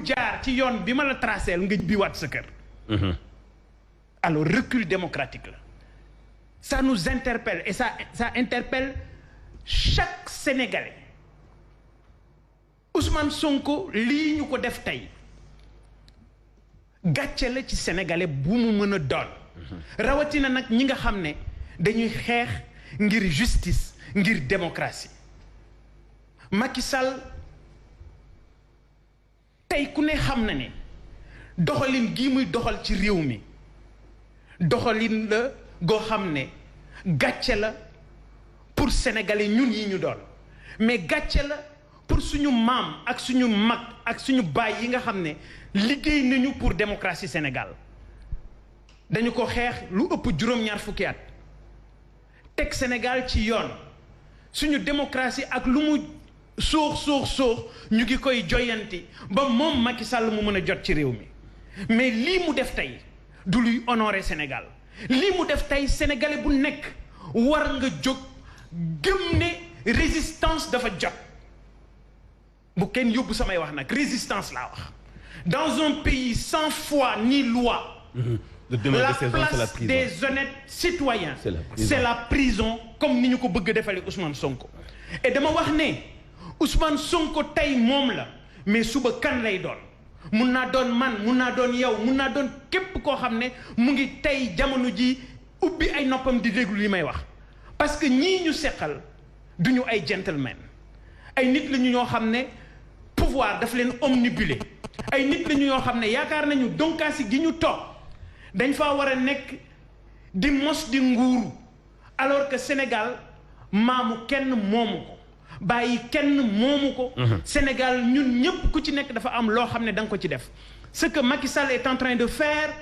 pour jaar ci yoon bi ma la tracé nga biwaat sa kër. Alors recul démocratique là ça nous interpelle et ça interpelle chaque Sénégalais Ousmane Sonko lii ñu ko def tey gàcce la ci Sénégalais bu mu mën a doon. rawatina nag ñi nga xam ne dañuy xeex ngir justice ngir démocratie Macky Sall tey ku ne xam na ne doxalin gii muy doxal ci réew mi doxalin la goo xam ne gàcce la pour sénégalais ñun yi ñu doon mais gàcce la pour suñu maam ak suñu mag ak suñu baay yi nga xam ne liggéey nañu pour démocratie Sénégal dañu ko xeex lu ëpp juróom-ñaar fukki at teg Sénégal ci yoon suñu démocratie ak lu mu soox ñu ngi koy joyanti ba moom Macky Sall mu mën a jot ci réew mi mais lii mu def tey du luy honorer Sénégal lii mu def tey sénégalais bu nekk war nga jóg gëm ne résistance dafa jot bu kenn yóbbu samay wax nag résistance laa wax dans un pays sans foi ni loi. La place des honnêtes citoyens c'est la prison comme ni ñu ko bëgg defale Ousmane Sonko et dama wax ne Ousmane Sonko tey moom la mais suba kan lay doon mun naa doon man mun naa doon yow mun naa doon képp koo xam ne mu ngi tey jamono ji ubbi ay noppam di déglu li may wax parce que ñii ñu seqal duñu ay gentleman ay nit la ñu ñoo xam ne pouvoir daf leen omnibuler ay nit la ñu ñoo xam ne yaakaar nañu donkaasi gi ñu toog dañ faa war a nekk di mos di nguuru alors que Sénégal maamu kenn moomu ko bàyyi kenn moomu ko. Sénégal ñun ñëpp ku ci nekk dafa am loo xam ne da nga ko ci def ce que Macky Sall est en train de faire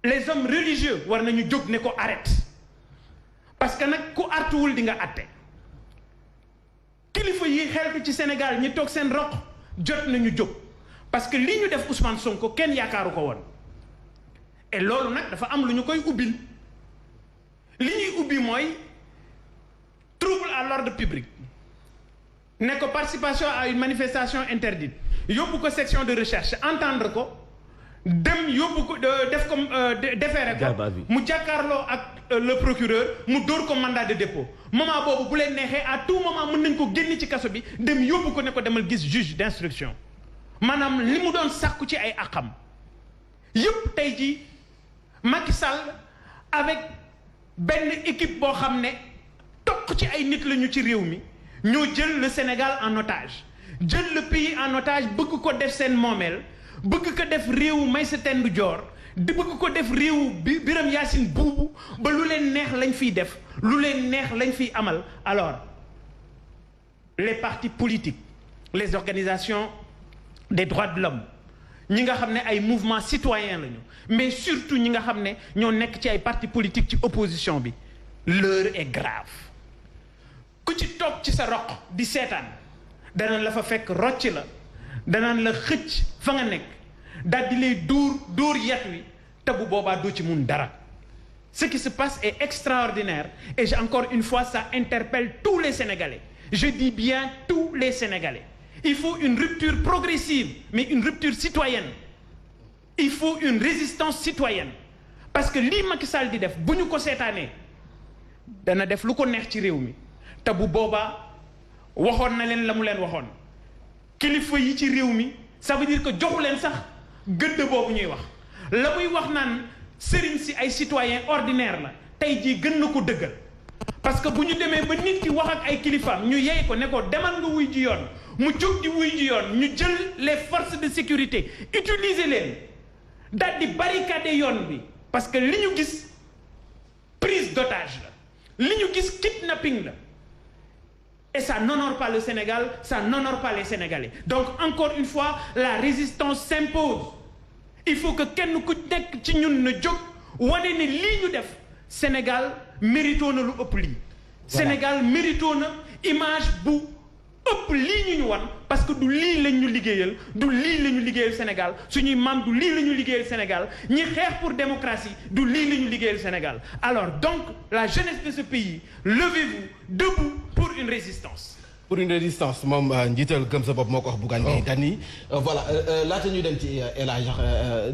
les hommes religieux war nañu jóg ne ko arrête parce que nag ku artuwul di nga atte kilifa yi xeltu ci Sénégal ñi toog seen roq jot nañu jóg parce que li ñu def Ousmane Sonko kenn yaakaaru ko woon. et loolu nag dafa am lu ñu koy ubbil li ñuy ubbi mooy trouble à l'ordre public ne ko participation à une manifestation interdite yóbbu ko section de recherche entendre ko dem yóbbu ko def ko déféré ko mu jàkkaarloo ak le procureur mu dóor ko mandat de dépôt moment boobu bu leen neexee à tout moment mën nañ ko génn ci kaso bi dem yóbbu ko ne ko demal gis juge d'instruction maanaam li mu doon sàkku ci ay àqam yépp tey ji Macky Sall avec benn équipe boo xam ne toq ci ay nit lañu ci réew mi ñoo jël le Sénégal en otage jël le pays en otage bëgg ko def seen moomeel bëgg ko def réewu Maïssata Ndior di bëgg ko def réewu Birame Yacine Boubou ba lu leen neex lañ fiy def lu leen neex lañ fiy amal alors les partis politiques les organisations des droits de l'homme ñi nga xam ne ay mouvement citoyen lañu mais surtout ñi nga xam ne ñoo nekk ci ay partis politiques ci opposition bi l'heure est grave ku ci toog ci sa roq di seetaan danaan la fa fekk rocc la danaan la xëcc fa nga nekk daal di lay dóor yat wi te bu boobaa doo ci mun dara ce qui se passe est extraordinaire et encore une fois ça interpelle tous les Sénégalais je dis bien tous les Sénégalais. Il faut une rupture progressive mais une rupture citoyenne il faut une résistance citoyenne parce que lii Macky Sall di def bu ñu ko seetaanee dana def lu ko neex ci réew mi te bu boobaa waxoon na leen la mu leen waxoon kilifa yi ci réew mi ça veut dire que joxu leen sax gëdd boobu ñuy wax la muy wax naan sëriñ si ay citoyens ordinaires la tey jii gën na ko dëggal parce que bu ñu demee ba nit ki wax ak ay kilifaam ñu yey ko ne ko demal nga wuy ji yoon mu jóg di wuy ji yoon ñu jël les forces de sécurité utiliser leen daal di barricader yoon bi parce que li ñu gis prise d'otage la li ñu gis kidnapping la et ça n'honore pas le Sénégal ça n'honore pas les Sénégalais donc encore une fois la résistance s'impose il faut que kenn ku nekk ci ñun na jóg wane ne lii ñu def Sénégal mérito na lu ëpp lii Sénégal mérito na image bu ëpp lii ñu wan parce que du lii lañ ñu liggéeyal du lii la ñu liggéeyal Sénégal suñuy maam du lii la ñu liggéeyal Sénégal ñi xeex pour démocratie du lii la ñu liggéeyal Sénégal alors donc la jeunesse de ce pays levez-vous debout pour une résistance pour une résistance moom njiital gëm sa bopp moo ko wax Bougane Gueye Dany voilà laata ñu dem ci El Hadj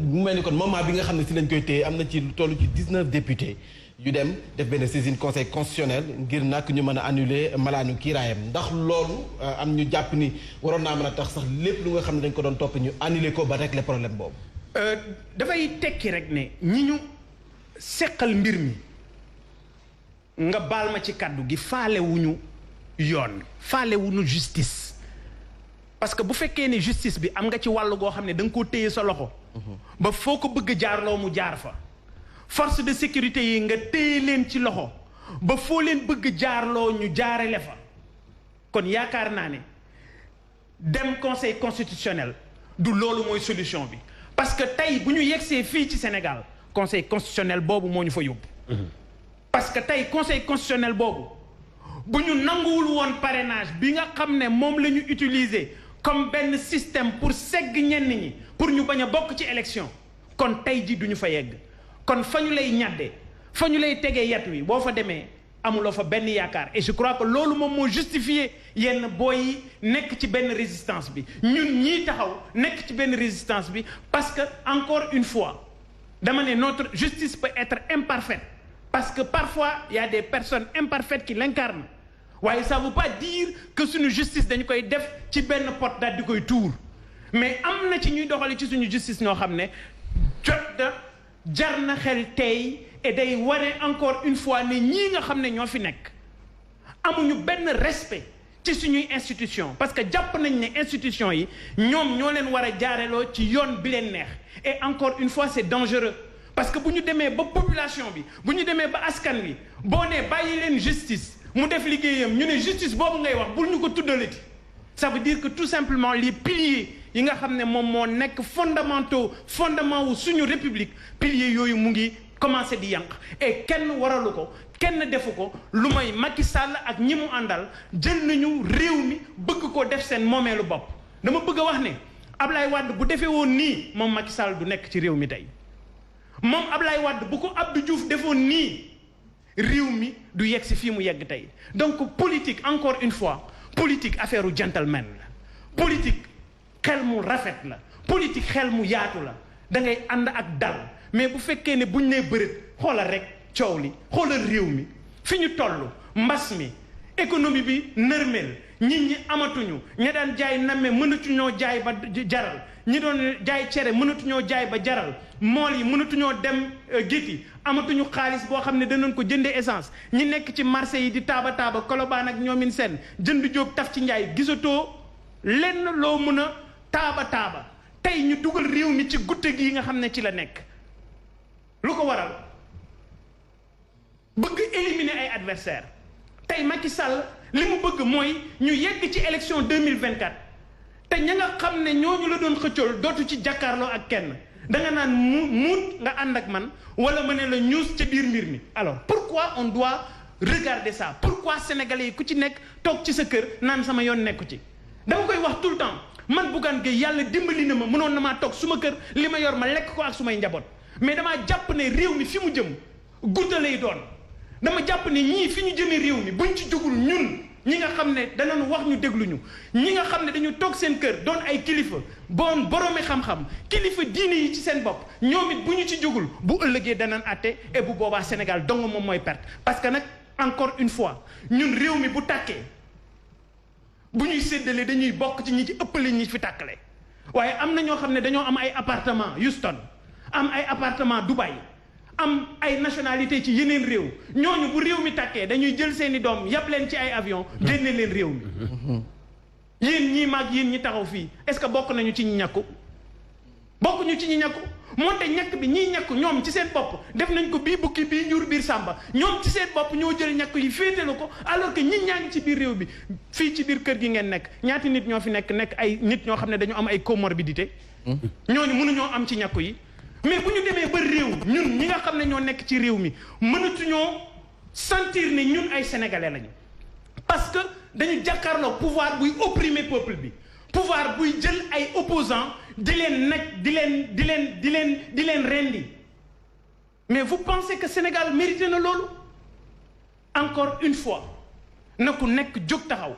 mu mel ni kon moment bi nga xam ne si lañ koy téye am na ci lu toll ci 19 députés yu dem def benn saisine conseil constitutionnel ngir nag ñu mën a annuler malaanu kiiraayam ndax loolu am ñu jàpp ni waroon naa mën a tax sax lépp lu nga xam ne dañ ko doon topp ñu annuler ko ba régler problème boobu. dafay tekki rek ne ñi ñu seqal mbir mi nga baal ma ci kàddu gi faalewuñu yoon faalewuñu justice parce que bu fekkee ne justice bi am nga ci wàll goo xam ne da nga koo téye sa loxo. ba foo ko bëgg jaarloo mu jaar fa. force de sécurité yi nga téye leen ci loxo ba foo leen bëgg jaarloo ñu jaarale fa kon yaakaar naa ne dem conseil constitutionnel du loolu mooy solution bi parce que tey bu ñu yegsee fii ci Sénégal conseil constitutionnel boobu moo ñu fa yóbbu. parce que tey conseil constitutionnel boobu bu ñu nanguwul woon parrainage bi nga xam ne moom la ñu utiliser comme benn système pour segg ñenn ñi pour ñu bañ a bokk ci élection kon tey ji duñu fa yegg. kon fa ñu lay ñàddee fa ñu lay tegee yat wi boo fa demee amuloo fa benn yaakaar et je crois que loolu moom moo justifié yenn booy yi nekk ci benn résistance bi ñun ñii taxaw nekk ci benn résistance bi parce que encore une fois dama ne notre justice peut être imparfaite parce que parfois il y a des personnes imparfaites qui l'incarnent waaye ça veut pas dire que suñu justice dañu koy def ci benn pot daal di koy tuur mais am na ci ñuy doxale ci suñu justice ñoo xam ne jot da jar na xel tey et day wane encore une fois ne ñii nga xam ne ñoo fi nekk amuñu benn respect ci suñuy institution parce que jàpp nañ ne institution yi ñoom ñoo leen war a jaareloo ci yoon bi leen neex et encore une fois c'est dangereux parce que bu ñu demee ba population bi bu ñu demee ba askan wi boo nee bàyyi leen justice mu def liggéeyam ñu ne justice boobu ngay wax bul ñu ko tuddalati ça veut dire que tout simplement les piliers yi nga xam ne moom moo nekk fondement wu suñu république piliers yooyu mu ngi commencé di yànq et kenn waralu ko kenn defu ko lu may Macky Sall ak ñi mu àndal jël nañu réew mi bëgg ko def seen moomeelu bopp dama bëgg a wax ne Ablaye Wade bu defee woon nii moom Macky Sall du nekk ci réew mi tey moom Ablaye Wade bu ko Abdou Diouf defoon nii réew mi du yegg si fii mu yegg tey donc politique encore une fois politique affaire u gentleman la politique xel mu rafet la politique xel mu yaatu la da ngay ànd ak dal mais bu fekkee ne buñ nee bëreet xoolal rek coow li xoolal réew mi fi ñu toll mbas mi économie bi nërmeel nit ñi amatuñu ña daan jaay namme mënatuñoo jaay ba jaral ñi doon jaay cere mënatuñoo jaay ba jaral mool yi mënatuñoo dem gétti amatuñu xaalis boo xam ne danañ ko jëndee essence ñi nekk ci marché yi di taaba kolobaan ak ñoomin seen jënd jóob taf ci njaay gisatoo lenn loo mën a taaba tey ñu dugal réew mi ci gutte gi nga xam ne ci la nekk lu ko waral bëgg éliminer ay adversaires tey Macky Sall li mu bëgg mooy ñu yegg ci élection 2024 te ña nga xam ne ñooñu la doon xëccool dootu ci jàkkaarloo ak kenn da nga naan muut nga ànd ak man wala ma ne la ñuus ca biir mbir mi alors pourquoi on doit regarder ça pourquoi sénégalais yi ku ci nekk toog ci sa kër naan sama yoon nekku ci dama koy wax tout le temps man Bougane Gueye yàlla dimbali na ma mënoon na maa toog suma kër li ma yor ma lekk ko ak sumay njaboot mais damaa jàpp ne réew mi fi mu jëm gudda lay doon dama jàpp ne ñii fi ñu jëmee réew mi buñ ci jugul ñun ñi nga xam ne danañ wax ñu dégluñu ñi nga xam ne dañu toog seen kër doon ay kilifa boroomi xam-xam kilifa diine yi ci seen bopp ñoom it bu ñu ci jugul bu ëllëgee danañ àtte et bu boobaa Sénégal dong moom mooy perte parce que nag encore une fois ñun réew mi bu tàkkee bu ñuy séddale dañuy bokk ci ñi ci ëppale ñi fi tàkkale waaye am na ñoo xam ne dañoo am ay appartement Houston am ay appartement Dubaï am ay nationalité ci yeneen réew ñooñu bu réew mi tàkkee dañuy jël seeni doom yàpp leen ci ay avion génne leen réew mi yéen ñii maag yéen ñi taxaw fii est-ce que bokk nañu ci ñi ñàkku bokk ñu ci ñi ñàkku moonte ñàkk bi ñii ñàkku ñoom ci seen bopp def nañ ko bii bukki bii njur biir sàmba ñoom ci seen bopp ñoo jël ñàkk yi féetalu ko alors que ñi ñaa ngi ci biir réew bi fii ci biir kër gi ngeen nekk ñaati nit ñoo fi nekk ay nit ñoo xam ne dañu am ay comorbidité ñooñu mënuñoo am ci ñàkku yi mais bu ñu demee ba réew ñun ñi nga xam ne ñoo nekk ci réew mi mënatuñoo sentir ne ñun ay sénégalais lañu parce que dañu jàkkaarloo pouvoir buy opprimer peuple bi pouvoir buy jël ay opposants di leen naj di leen rendi mais vous pensez que Sénégal mérité na loolu encore une fois na ku nekk jóg taxaw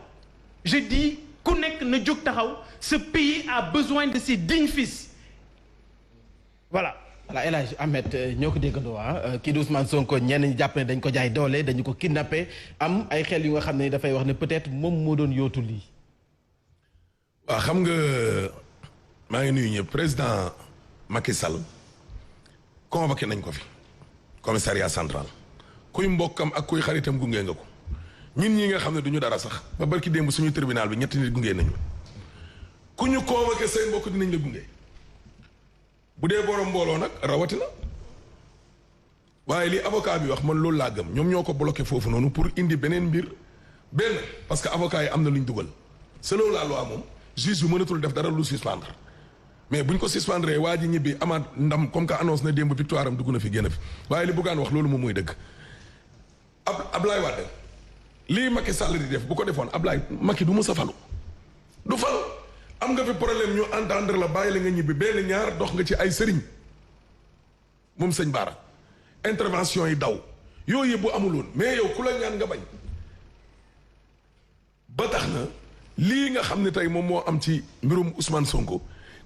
je dis ku nekk na jóg taxaw ce pays a besoin de ses dignes fils voilà. voilà El Hadj Ahmed ñoo ko déggandoo kii di Ousmane Sonko ñenn ñi jàpp ne dañ ko jaay doole dañu ko kidnappé am ay xel yu nga xam ne dafay wax ne peut-être moom moo doon yootu lii. waaw xam nga maa ngi nuyu ñëpp président Macky Sall convoqué nañ ko fi commissariat central kuy mbokkam ak kuy xaritam gunge nga ko ñun ñi nga xam ne duñu dara sax ba barki démb suñu tribunal bi ñetti nit gunge nañu ku ñu convoqué say mbokk dinañ la gunge. bu dee borom mbooloo nag rawatina waaye li avocat bi wax man loolu laa gëm ñoom ñoo ko bloqué foofu noonu pour indi beneen mbir benn parce que avocat yi am na lu ñu dugal selon la loi moom juge bi mënatul def dara lu suspendre mais buñ ko suspendre waa ji ñibbi amaat ndam comme que annonce na démb victoire am dugg na fi génn fi waaye li buggaan wax loolu moom mooy dëgg Ablaye Wade lii Macky Sall di def bu ko defoon Ablaye Macky du mës a falu du falu am nga fi problème ñu entendre la bàyyi la nga ñibbi benn ñaar dox nga ci ay sëriñ moom sëñ Bara intervention yi daw yooyu yëpp bu amuloon mais yow ku la ñaan nga bañ ba tax na lii nga xam ne tey moom moo am ci mbirum Ousmane Sonko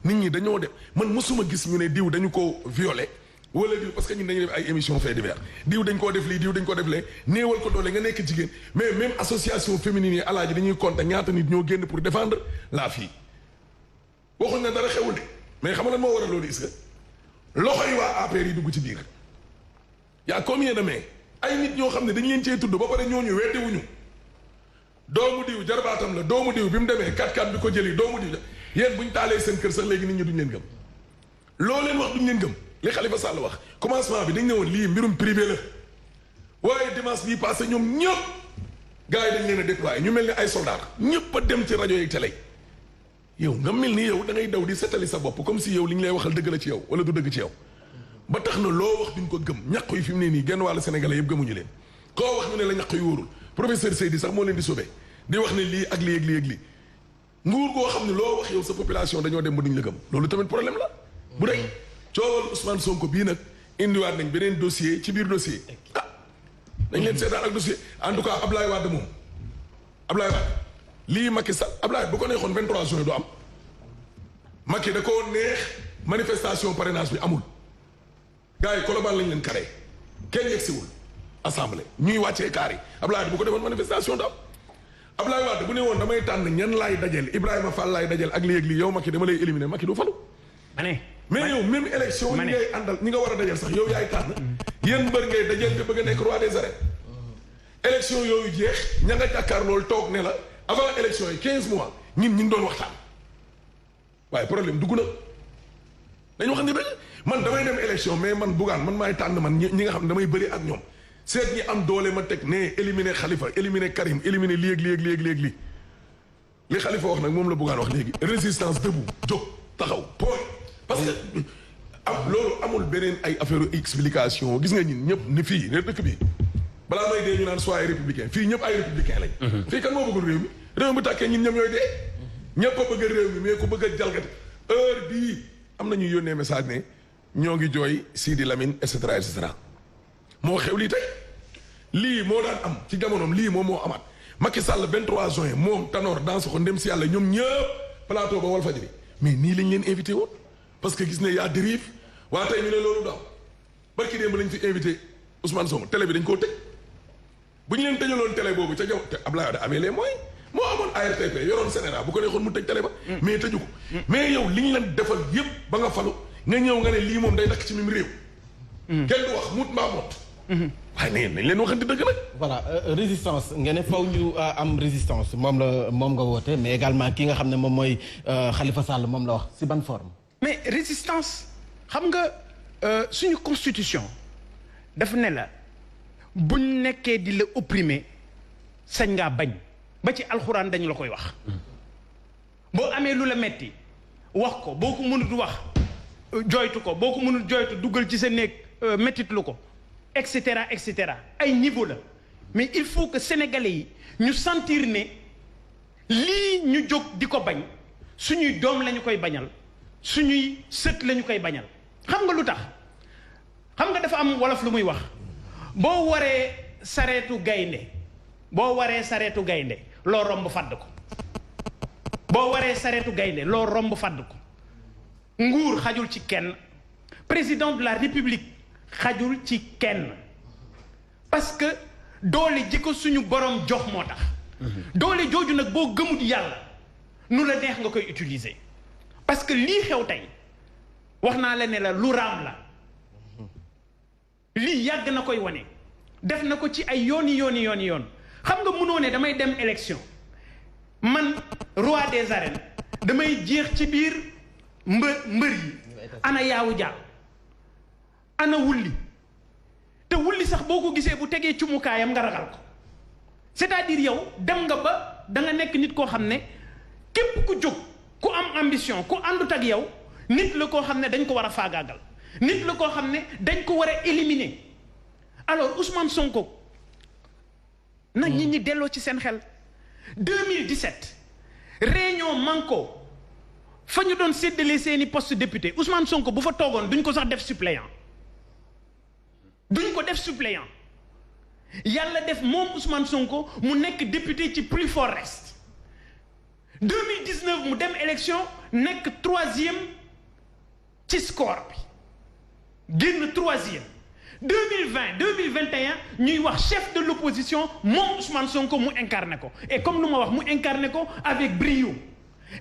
nit ñi dañoo def man mosuma gis ñu ne diw dañu ko violé wala diw parce que ñun dañuy def ay émission fait divers diw dañ koo def lii diw dañ ko def lee néewal ko doole nga nekk jigéen mais même association féminine yi alaaji dañuy compter ñaata nit ñoo génn pour défendre la fille waxuñ na dara xewul de mais xam nga lan moo waral loolu is loxo yi waa APR yi dugg ci biir y'a combien de mai ay nit ñoo xam ne dañ leen cee tudd ba pare ñooñu weddiwuñu doomu diw jarbaatam la doomu diw bi mu demee 4-4 bi ko jëli doomu diw yéen buñ taalee seen kër sax léegi nit ñi duñ leen gëm loo leen wax duñ leen gëm li Khalifa Sall wax commencement bi dañ ne woon lii mbirum privé la waaye dimanche bii passé ñoom ñëpp gars yi dañ leen a déployé ñu mel ni ay soldats ñëpp a dem ci rajo yi télé yow nga mel ni yow da ngay daw di seetali sa bopp comme si yow li ñu lay waxal dëgg la ci yow wala du dëgg ci yow ba tax na loo wax duñ ko gëm ñàq yi fi mu ne nii genn wàllu sénégalais yëpp gëmuñu leen koo wax ñu ne la ñàq yu wóorul professeur Seydi sax moo leen di sauvé di wax ne lii ak lii ak lii ak lii nguur goo xam ne loo wax yow sa population dañoo dem ba duñ la gëm loolu tamit problème la bu dee coowal Ousmane Sonko bii nag indiwaat nañ beneen dossier ci biir dossier ah dañ leen seetaan ak dossier en tout cas Ablaye Wade moom Ablaye Wade lii Macky Sall Ablaye bu ko neexoon 23 juin du am Macky da koo neex manifestation parrainage bi amul gars yi Colobane lañ leen karee kenn yegsiwul assemblée ñuy wàccee kaar yi Ablaye Wade bu ko defoon manifestation du am Ablaye Wade bu ne woon damay tànn ñan laay dajel Ibrahima Fall laay dajel ak léegi lii yow Macky dama lay éliminer Macky du falu mais yow même élection ñi ngay àndal ñi nga war a dajel sax yow yaay tànn yéen mbër ngay dajel nga bëgg a nekk roi des arènes élection yooyu jeex ña nga jàkkaar loolu toog ne la avant élection yi 15 mois ñun ñu ngi doon waxtaan waaye problème dugg na dañu wax ne dëgg man damay dem élection mais man Bougane man maay tànn man ñi nga xam ne damay bëri ak ñoom seet ñi am doole ma teg ne éliminer Khalifa éliminer Karim éliminer léegi li Khalifa wax nag moom la Bougane wax léegi résistance debout jóg taxaw point parce que loolu amul beneen ay affaire explication gis nga ñun ñëpp ni fii ne dëkk bi balaa may dee ñu naan soit ay républicain fii ñëpp ay républicain lañ fii kan moo bëggul réew mi tàkkee ñun ñoom ñooy dee ñëpp a bëgg réew mi mais ku bëgg a jalgati heure bii am na ñuy yónnee message ne ñoo ngi jooy Sidi Lamine et cetera moo xew lii tey lii moo daan am ci jamonoom lii moom moo amaat Macky Sall 23 juin moom Tanor Dansokho ndem si yàlla ñoom ñëpp plateau ba Walfadjri mais nii lañ leen invité woon parce que gis ne yaa dérive waa tey ñu ne loolu daaw barki démb lañ fi invité Ousmane Sonko télé bi dañ koo tëj bu ñu leen tëjaloon télé boobu ca jaw te Abdoulaye Wade amee les moyens moo amoon ARTP yoroon Sénégal bu ko neexoon mu tëj télé ba mais tëju ko mais yow li ñu leen defal yépp ba nga falu nga ñëw nga ne lii moom day dakk ci mim réew kenn du wax mut mbaa mot waaye nee nañ leen waxante dëgg nag voilà résistance nga ne faw ñu am résistance moom nga woote mais également ki nga xam ne moom mooy Khalifa Sall moom la wax si ban forme mais résistance xam nga suñu constitution dafa ne la buñ nekkee di la opprimer sañ ngaa bañ ba ci alxuraan dañu la koy wax boo amee lu la metti wax ko boo ko mënut wax jooytu ko boo ko mënut jooytu duggal ci sa néeg mettit lu ko et cetera ay niveau la mais il faut que sénégalais yi ñu sentir ne lii ñu jóg di ko bañ suñuy doom lañu koy bañal suñuy sët lañu koy bañal xam nga lu tax xam nga dafa am wolof lu muy wax boo waree sareetu gaynde loo romb fàdd ko boo waree sareetu gaynde loo romb fàdd ko nguur xajul ci kenn président de la république xajul ci kenn parce que doole ji ko suñu borom jox moo tax doole jooju nag boo gëmut yàlla nu la neex nga koy utiliser parce que lii xew tey wax naa la ne la lu raam la lii yàgg na koy wane def na ko ci ay yooni yoon xam nga mënoo ne damay dem élection man roi des arènes damay jeex ci biir mbër yi ana yaawu jàll ana wulli te wulli sax boo ko gisee bu tegee cumukaayam nga ragal ko c'est-à-dire yow dem nga ba da nga nekk nit koo xam ne képp ku jóg ku am ambition ku àndut ak yow nit la koo xam ne dañ ko war a faagaagal nit la koo xam ne dañ ko war a éliminer alors Ousmane Sonko na nit ñi delloo ci seen xel 2017 réunion Manko fa ñu doon séddale seeni poste député Ousmane Sonko bu fa toogoon duñ ko sax def suppléant duñ ko def suppléant yàlla def moom Ousmane Sonko mu nekk député ci plus fort reste 2019 mu dem élection nekk 3e ci score bi génn 3e 2020 2021 ñuy wax chef de l'opposition moom Ousmane Sonko mu incarné ko et comme lu ma wax mu incarné ko avec brio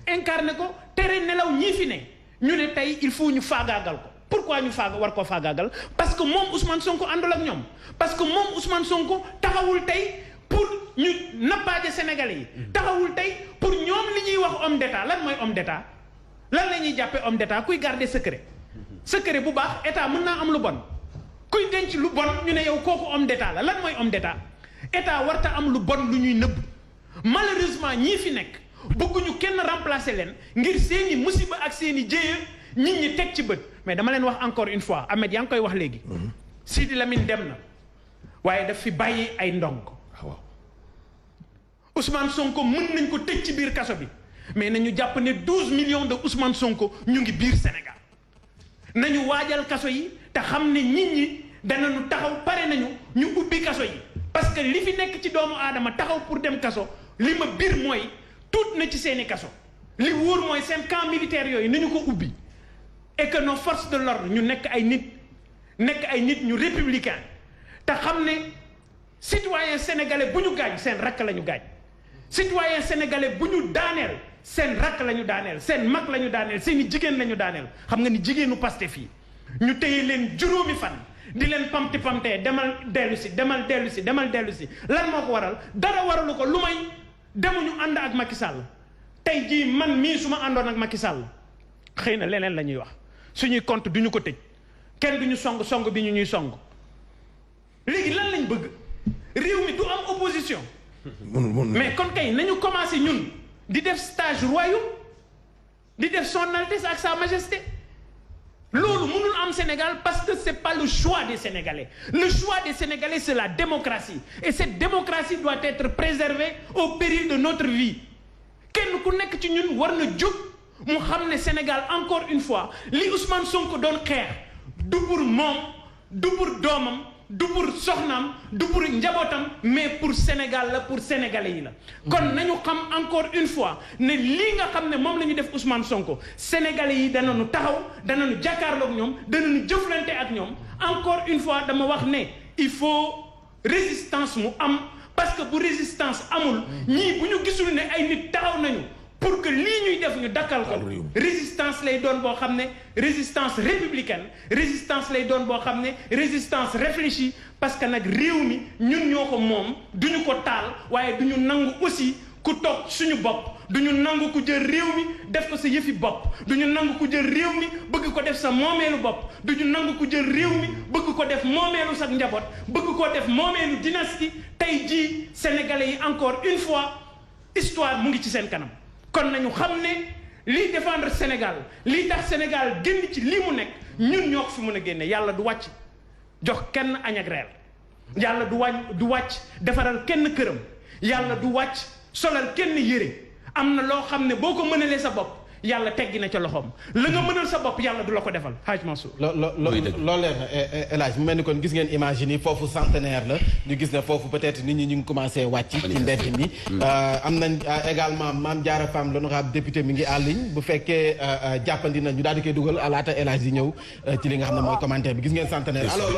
incarné ko tere nelaw ñii fi ne ñu ne tey il faut ñu faagaagal ko pourquoi ñu war koo faagaagal parce que moom Ousmane Sonko àndul ak ñoom parce que moom Ousmane Sonko taxawul tey pour ñu nappaaje Sénégalais yi taxawul tey pour ñoom li ñuy wax homme d'état lan mooy homme d'état lan la ñuy jàppee homme d'état kuy garder secret bu baax état mën naa am lu bon kuy denc lu bon ñu ne yow kooku homme d'état la lan mooy homme d'état état warta am lu bon lu ñuy nëbb malheureusement ñii fi nekk bëgguñu kenn remplacer leen ngir seeni musiba ak seeni jéeya nit ñi teg ci bët mais dama leen wax encore une fois Ahmed yaa ngi koy wax léegi Sidi Lamine dem na waaye daf fi bàyyi ay ndong Ousmane Sonko mën nañ ko tëj ci biir kaso bi mais nañu jàpp ne 12 millions de Ousmane Sonko ñu ngi biir Sénégal nañu waajal kaso yi te xam ne nit ñi danañu taxaw pare nañu ñu ubbi kaso yi parce que li fi nekk ci doomu aadama taxaw pour dem kaso li ma biir mooy tuut na ci seeni kaso li wóor mooy seen camp militaire yooyu nañu ko ubbi et que nos forces de l'ordre ñu nekk ay nit ñu républicain te xam ne citoyen sénégalais bu ñu gaañ seen rakk la ñu gaañ citoyen sénégalais bu ñu daaneel seen rakk la ñu daaneel seen mag la ñu daaneel seeni jigéen la ñu daaneel xam nga ni jigéenu Pastef fii ñu téye leen juróomi fan di leen pamtee demal dellu si lan moo ko waral dara waralu ko lu may demuñu ànd ak Macky Sall tey jii man mii su ma àndoon ak Macky Sall xëy na leneen la ñuy wax suñuy compte duñu ko tëj kenn duñu song bi ñu ñuy song léegi lan lañ bëgg réew mi du am opposition mais kon kay nañu commencé ñun di def stage royaume di def son altesse ak sa majesté loolu mënul am Sénégal parce que c'est pas le choix des Sénégalais le choix des Sénégalais c'est la démocratie et cette démocratie doit être préservée au péril de notre vie kenn ku nekk ci ñun war na jóg mu xam ne Sénégal encore une fois li Ousmane Sonko doon xeex du pour moom du pour doomam du pour soxnaam du pour njabootam mais pour Sénégal la pour sénégalais yi la kon nañu xam encore une fois ne lii nga xam ne moom la ñu def Ousmane Sonko sénégalais yi danañu taxaw danañu jàkkaarloog ñoom danañu jëflante ak ñoom encore une fois dama wax ne il faut résistance mu am parce que bu résistance amul ñii bu ñu gisul ne ay nit taxaw nañu pour que lii ñuy def ñu dakkal ko résistance lay doon boo xam ne résistance républicaine résistance lay doon boo xam ne résistance réfléchie parce que nag réew mi ñun ñoo ko moom duñu ko taal waaye duñu nangu aussi ku toog suñu bopp duñu nangu ku jël réew mi def ko sa yëfi bopp duñu nangu ku jël réew mi bëgg ko def sa moomeelu bopp duñu nangu ku jël réew mi bëgg ko def moomeelu sa njaboot bëgg ko def moomeelu dynastie tey jii sénégalais yi encore une fois histoire mu ngi ci seen kanam kon nañu xam ne liy défendre Sénégal lii tax Sénégal génn ci lii mu nekk ñun ñoo ko fi mën a génne yàlla du wàcc jox kenn añ ak reer yàlla du wàcc defaral kenn këram yàlla du wàcc solal kenn yére am na loo xam ne boo ko mënalee sa bopp yàlla teggi na ca loxoom la nga mënal sa bopp yàlla du la ko defal Hadj Mansour. loolu leer na El Hadj mu mel ni kon gis ngeen image yi nii foofu centenaire la ñu gis ne foofu peut-être nit ñi ñu ngi commencé wàcc ci mbedd mi am nañ également Mame Diarra Fam l'honorable député mi ngi en ligne bu fekkee jàppandi na ñu daal di koy dugal laata El Hadj di ñëw ci li nga xam ne mooy commentaire bi gis ngeen centenaire alors